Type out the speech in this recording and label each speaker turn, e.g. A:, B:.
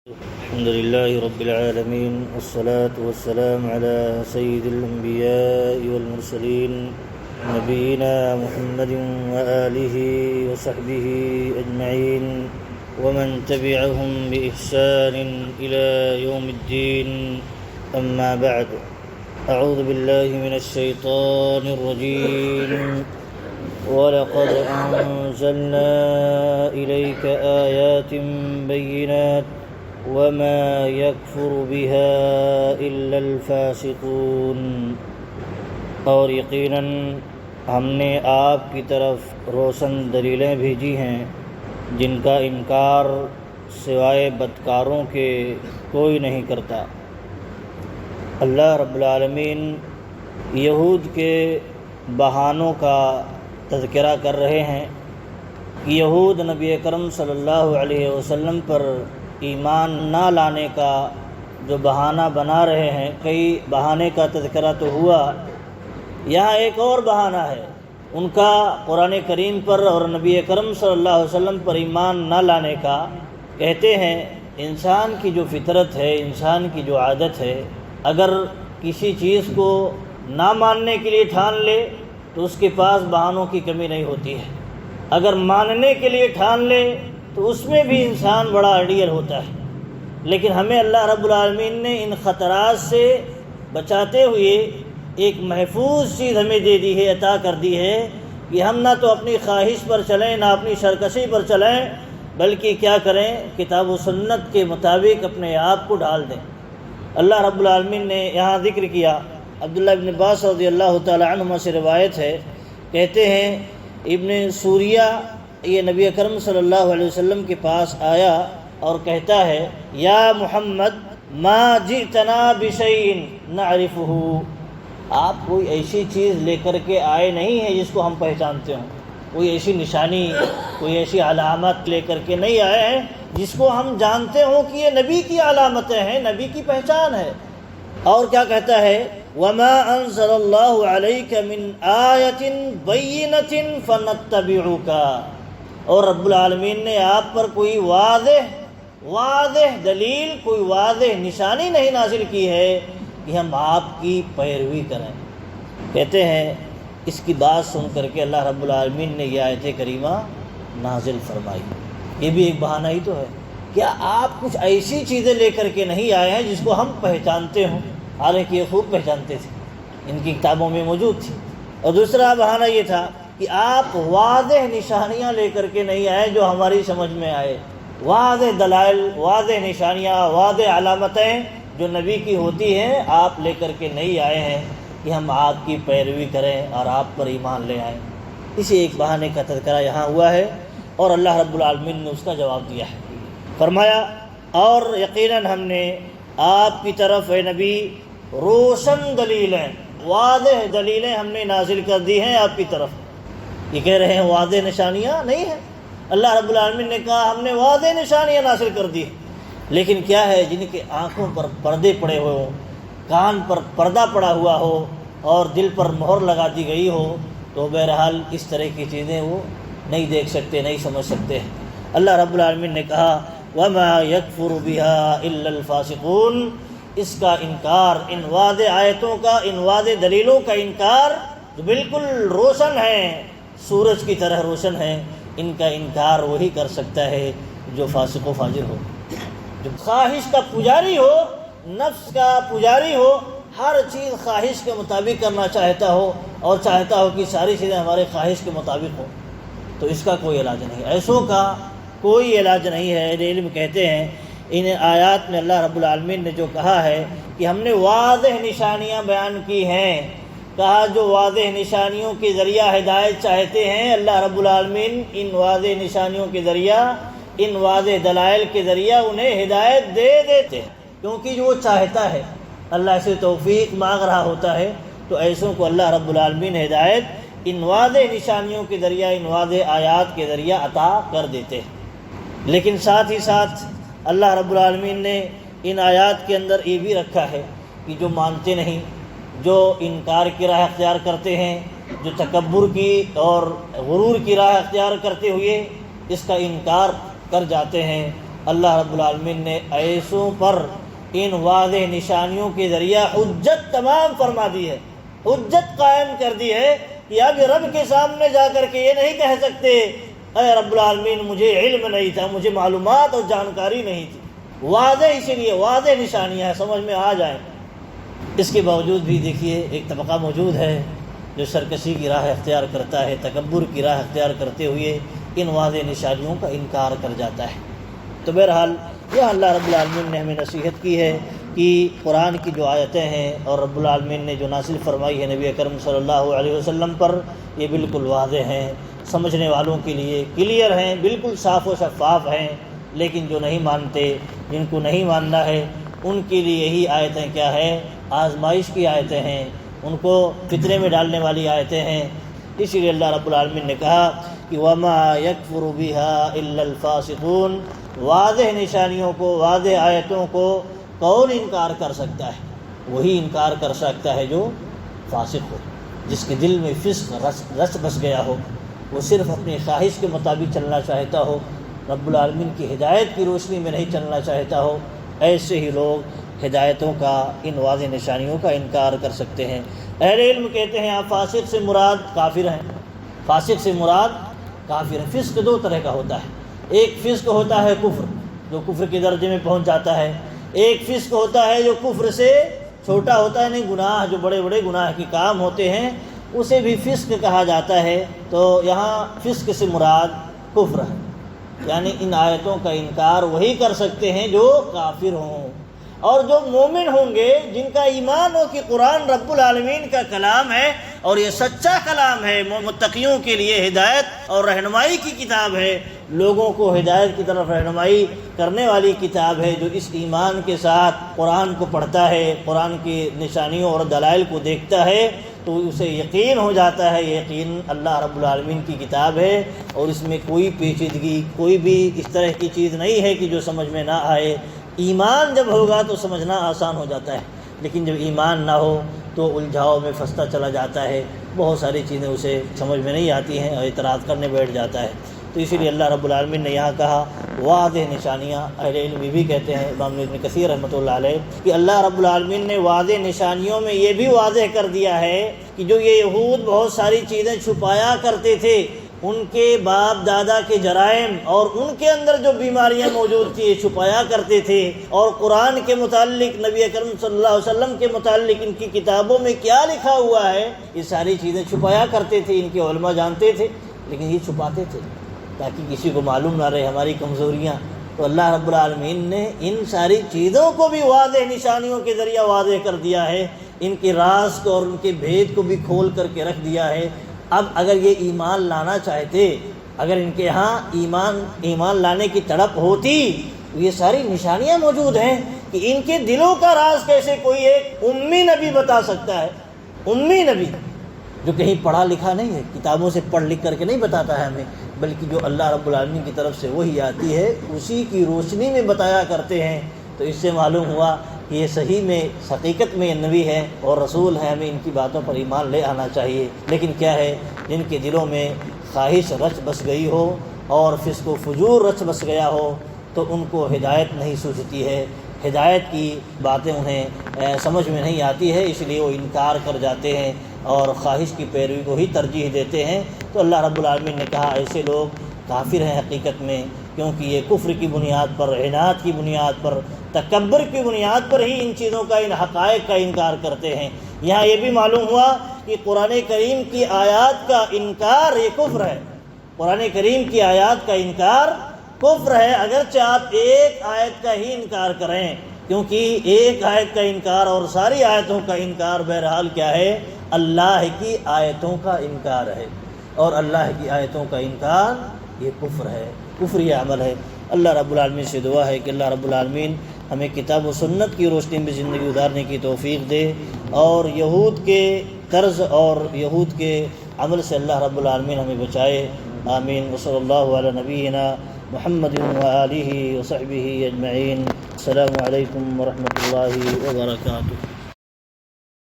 A: الحمد لله رب العالمين، والصلاة والسلام على سيد الأنبياء والمرسلين نبينا محمد وآله وصحبه أجمعين ومن تبعهم بإحسان إلى يوم الدين. أما بعد، أعوذ بالله من الشيطان الرجيم. وَلَقَدْ أَنزَلْنَا إِلَيْكَ آيَاتٍ بَيِّنَاتٍ وَمَا يَكْفُرُ بِهَا إِلَّا الْفَاسِقُونَ. اور یقیناً ہم نے آپ کی طرف روشن دلیلیں بھیجی ہیں جن کا انکار سوائے بدکاروں کے کوئی نہیں کرتا. اللہ رب العالمین یہود کے بہانوں کا تذکرہ کر رہے ہیں کہ یہود نبی اکرم صلی اللہ علیہ وسلم پر ایمان نہ لانے کا جو بہانہ بنا رہے ہیں. کئی بہانے کا تذکرہ تو ہوا، یہاں ایک اور بہانہ ہے ان کا قرآن کریم پر اور نبی اکرم صلی اللہ علیہ وسلم پر ایمان نہ لانے کا. کہتے ہیں انسان کی جو فطرت ہے، انسان کی جو عادت ہے، اگر کسی چیز کو نہ ماننے کے لیے ٹھان لے تو اس کے پاس بہانوں کی کمی نہیں ہوتی ہے. اگر ماننے کے لیے ٹھان لے تو اس میں بھی انسان بڑا اڑیل ہوتا ہے. لیکن ہمیں اللہ رب العالمین نے ان خطرات سے بچاتے ہوئے ایک محفوظ چیز ہمیں دے دی ہے، عطا کر دی ہے کہ ہم نہ تو اپنی خواہش پر چلیں نہ اپنی سرکشی پر چلیں، بلکہ کیا کریں، کتاب و سنت کے مطابق اپنے آپ کو ڈال دیں. اللہ رب العالمین نے یہاں ذکر کیا، عبداللہ ابن عباس رضی اللہ تعالی عنہما سے روایت ہے، کہتے ہیں ابن سوریہ یہ نبی اکرم صلی اللہ علیہ وسلم کے پاس آیا اور کہتا ہے یا محمد ما جئتنا بشیء نعرفہ، آپ کوئی ایسی چیز لے کر کے آئے نہیں ہیں جس کو ہم پہچانتے ہوں، کوئی ایسی نشانی، کوئی ایسی علامت لے کر کے نہیں آئے ہیں جس کو ہم جانتے ہوں کہ یہ نبی کی علامتیں ہیں، نبی کی پہچان ہے. اور کیا کہتا ہے وَمَا أَنزَلَ اللَّهُ عَلَيْكَ مِنْ آيَةٍ بَيِّنَةٍ فَنَتَّبِعُكَ، اور رب العالمین نے آپ پر کوئی واضح دلیل، کوئی واضح نشانی نہیں نازل کی ہے کہ ہم آپ کی پیروی کریں. کہتے ہیں اس کی بات سن کر کے اللہ رب العالمین نے یہ آیت کریمہ نازل فرمائی. یہ بھی ایک بہانہ ہی تو ہے. کیا آپ کچھ ایسی چیزیں لے کر کے نہیں آئے ہیں جس کو ہم پہچانتے ہوں؟ حالانکہ یہ خوب پہچانتے تھے، ان کی کتابوں میں موجود تھی. اور دوسرا بہانہ یہ تھا کہ آپ واضح نشانیاں لے کر کے نہیں آئے جو ہماری سمجھ میں آئے، واضح دلائل، واضح نشانیاں، واضح علامتیں جو نبی کی ہوتی ہیں آپ لے کر کے نہیں آئے ہیں کہ ہم آپ کی پیروی کریں اور آپ پر ایمان لے آئیں. اسی ایک بہانے کا تذکرہ یہاں ہوا ہے اور اللہ رب العالمین نے اس کا جواب دیا ہے. فرمایا اور یقیناً ہم نے آپ کی طرف اے نبی روشن دلیلیں، واضح دلیلیں ہم نے نازل کر دی ہیں آپ کی طرف. یہ کہہ رہے ہیں واضح نشانیاں نہیں ہیں. اللہ رب العالمین نے کہا ہم نے واضح نشانیاں نازل کر دی، لیکن کیا ہے جن کے آنکھوں پر پردے پڑے ہوئے ہوں، کان پر پردہ پڑا ہوا ہو اور دل پر مہر لگا دی گئی ہو تو بہرحال اس طرح کی چیزیں وہ نہیں دیکھ سکتے، نہیں سمجھ سکتے. اللہ رب العالمین نے کہا وَمَا يَكْفُرُ بِهَا إِلَّا الْفَاسِقُونَ، اس کا انکار، ان واضح آیتوں کا، ان واضح دلیلوں کا انکار جو بالکل روشن ہیں، سورج کی طرح روشن ہیں، ان کا انکار وہی کر سکتا ہے جو فاسق و فاجر ہو، جو خواہش کا پجاری ہو، نفس کا پجاری ہو، ہر چیز خواہش کے مطابق کرنا چاہتا ہو اور چاہتا ہو کہ ساری چیزیں ہمارے خواہش کے مطابق ہوں، تو اس کا کوئی علاج نہیں، ایسوں کا کوئی علاج نہیں ہے. اہل علم کہتے ہیں ان آیات میں اللہ رب العالمین نے جو کہا ہے کہ ہم نے واضح نشانیاں بیان کی ہیں، کہا جو واضح نشانیوں کے ذریعہ ہدایت چاہتے ہیں اللہ رب العالمین ان واضح نشانیوں کے ذریعہ، ان واضح دلائل کے ذریعہ انہیں ہدایت دے دیتے ہیں، کیونکہ جو وہ چاہتا ہے اللہ سے توفیق مانگ رہا ہوتا ہے تو ایسوں کو اللہ رب العالمین ہدایت ان واضح نشانیوں کے ذریعہ، ان واضح آیات کے ذریعہ عطا کر دیتے ہیں. لیکن ساتھ ہی ساتھ اللہ رب العالمین نے ان آیات کے اندر یہ بھی رکھا ہے کہ جو مانتے نہیں، جو انکار کی راہ اختیار کرتے ہیں، جو تکبر کی اور غرور کی راہ اختیار کرتے ہوئے اس کا انکار کر جاتے ہیں اللہ رب العالمین نے ایسوں پر ان واضح نشانیوں کے ذریعہ حجت تمام فرما دی ہے، حجت قائم کر دی ہے کہ اب رب کے سامنے جا کر کے یہ نہیں کہہ سکتے اے رب العالمین مجھے علم نہیں تھا، مجھے معلومات اور جانکاری نہیں تھی۔ واضح، اسی لیے واضح نشانیاں ہیں، سمجھ میں آ جائیں۔ اس کے باوجود بھی دیکھیے ایک طبقہ موجود ہے جو سرکشی کی راہ اختیار کرتا ہے، تکبر کی راہ اختیار کرتے ہوئے ان واضح نشانیوں کا انکار کر جاتا ہے۔ تو بہرحال یہ اللہ رب العالمین نے ہمیں نصیحت کی ہے کہ قرآن کی جو آیتیں ہیں اور رب العالمین نے جو نازل فرمائی ہے نبی اکرم صلی اللہ علیہ وسلم پر، یہ بالکل واضح ہیں، سمجھنے والوں کے لیے کلیئر ہیں، بالکل صاف و شفاف ہیں۔ لیکن جو نہیں مانتے، جن کو نہیں ماننا ہے، ان کے لیے یہی آیتیں کیا ہے؟ آزمائش کی آیتیں ہیں، ان کو فطرے میں ڈالنے والی آیتیں ہیں۔ اسی لیے اللہ رب العالمین نے کہا کہ وَمَا يَكْفُرُ بِهَا إِلَّا الْفَاسِقُونَ، واضح نشانیوں کو، واضح آیتوں کو کون انکار کر سکتا ہے؟ وہی انکار کر سکتا ہے جو فاسق ہو، جس کے دل میں فسق رس بس گیا ہو، وہ صرف اپنی خواہش کے مطابق چلنا چاہتا ہو، رب العالمین کی ہدایت کی روشنی میں نہیں چلنا چاہتا ہو۔ ایسے ہی لوگ ہدایتوں کا، ان واضح نشانیوں کا انکار کر سکتے ہیں۔ اہل علم کہتے ہیں آپ فاسق سے مراد کافر ہیں، فاسق سے مراد کافر ہیں۔ فسق دو طرح کا ہوتا ہے، ایک فسق ہوتا ہے کفر، جو کفر کے درجے میں پہنچ جاتا ہے، ایک فسق ہوتا ہے جو کفر سے چھوٹا ہوتا ہے، نہیں گناہ جو بڑے بڑے گناہ کے کام ہوتے ہیں اسے بھی فسق کہا جاتا ہے۔ تو یہاں فسق سے مراد کفر ہے، یعنی ان آیتوں کا انکار وہی کر سکتے ہیں جو کافر ہوں، اور جو مومن ہوں گے، جن کا ایمان ہو کہ قرآن رب العالمین کا کلام ہے اور یہ سچا کلام ہے، متقیوں کے لیے ہدایت اور رہنمائی کی کتاب ہے، لوگوں کو ہدایت کی طرف رہنمائی کرنے والی کتاب ہے۔ جو اس ایمان کے ساتھ قرآن کو پڑھتا ہے، قرآن کی نشانیوں اور دلائل کو دیکھتا ہے، تو اسے یقین ہو جاتا ہے، یقین اللہ رب العالمین کی کتاب ہے اور اس میں کوئی پیچیدگی، کوئی بھی اس طرح کی چیز نہیں ہے کہ جو سمجھ میں نہ آئے۔ ایمان جب ہوگا تو سمجھنا آسان ہو جاتا ہے، لیکن جب ایمان نہ ہو تو الجھاؤ میں پھنستا چلا جاتا ہے، بہت ساری چیزیں اسے سمجھ میں نہیں آتی ہیں اور اعتراض کرنے بیٹھ جاتا ہے۔ تو اسی لیے اللہ رب العالمین نے یہاں کہا واضح نشانیاں۔ اہل علم بھی کہتے ہیں، امام ابن کثیر رحمۃ اللہ علیہ، کہ اللہ رب العالمین نے واضح نشانیوں میں یہ بھی واضح کر دیا ہے کہ جو یہ یہود بہت ساری چیزیں چھپایا کرتے تھے، ان کے باپ دادا کے جرائم اور ان کے اندر جو بیماریاں موجود تھیں یہ چھپایا کرتے تھے، اور قرآن کے متعلق، نبی اکرم صلی اللہ علیہ وسلم کے متعلق ان کی کتابوں میں کیا لکھا ہوا ہے یہ ساری چیزیں چھپایا کرتے تھے۔ ان کے علماء جانتے تھے، لیکن یہ چھپاتے تھے تاکہ کسی کو معلوم نہ رہے ہماری کمزوریاں۔ تو اللہ رب العالمین نے ان ساری چیزوں کو بھی واضح نشانیوں کے ذریعہ واضح کر دیا ہے، ان کے راز کو اور ان کے بھید کو بھی کھول کر کے رکھ دیا ہے۔ اب اگر یہ ایمان لانا چاہتے، اگر ان کے ہاں ایمان لانے کی تڑپ ہوتی، تو یہ ساری نشانیاں موجود ہیں کہ ان کے دلوں کا راز کیسے کوئی ایک امی نبی بتا سکتا ہے۔ امی نبی جو کہیں پڑھا لکھا نہیں ہے، کتابوں سے پڑھ لکھ کر کے نہیں بتاتا ہے ہمیں، بلکہ جو اللہ رب العالمین کی طرف سے وحی آتی ہے اسی کی روشنی میں بتایا کرتے ہیں۔ تو اس سے معلوم ہوا کہ یہ صحیح میں، حقیقت میں نبی ہے اور رسول ہے، ہمیں ان کی باتوں پر ایمان لے آنا چاہیے۔ لیکن کیا ہے، جن کے دلوں میں خواہش رچ بس گئی ہو اور فسق و فجور رچ بس گیا ہو، تو ان کو ہدایت نہیں سوچتی ہے، ہدایت کی باتیں انہیں سمجھ میں نہیں آتی ہے، اس لیے وہ انکار کر جاتے ہیں اور خواہش کی پیروی کو ہی ترجیح دیتے ہیں۔ تو اللہ رب العالمین نے کہا ایسے لوگ کافر ہیں حقیقت میں، کیونکہ یہ کفر کی بنیاد پر، عناد کی بنیاد پر، تکبر کی بنیاد پر ہی ان چیزوں کا، ان حقائق کا انکار کرتے ہیں۔ یہاں یہ بھی معلوم ہوا کہ قرآن کریم کی آیات کا انکار یہ کفر ہے، قرآن کریم کی آیات کا انکار کفر ہے، اگرچہ آپ ایک آیت کا ہی انکار کریں، کیونکہ ایک آیت کا انکار اور ساری آیتوں کا انکار بہرحال کیا ہے، اللہ کی آیتوں کا انکار ہے، اور اللہ کی آیتوں کا انکار یہ کفر ہے، کفری عمل ہے۔ اللہ رب العالمین سے دعا ہے کہ اللہ رب العالمین ہمیں کتاب و سنت کی روشنی میں زندگی گزارنے کی توفیق دے، اور یہود کے طرز اور یہود کے عمل سے اللہ رب العالمین ہمیں بچائے۔ آمین۔ وصلی اللہ علی نبینا محمد وآلہ وصحبہ اجمعین۔ السلام علیکم ورحمۃ اللہ وبرکاتہ۔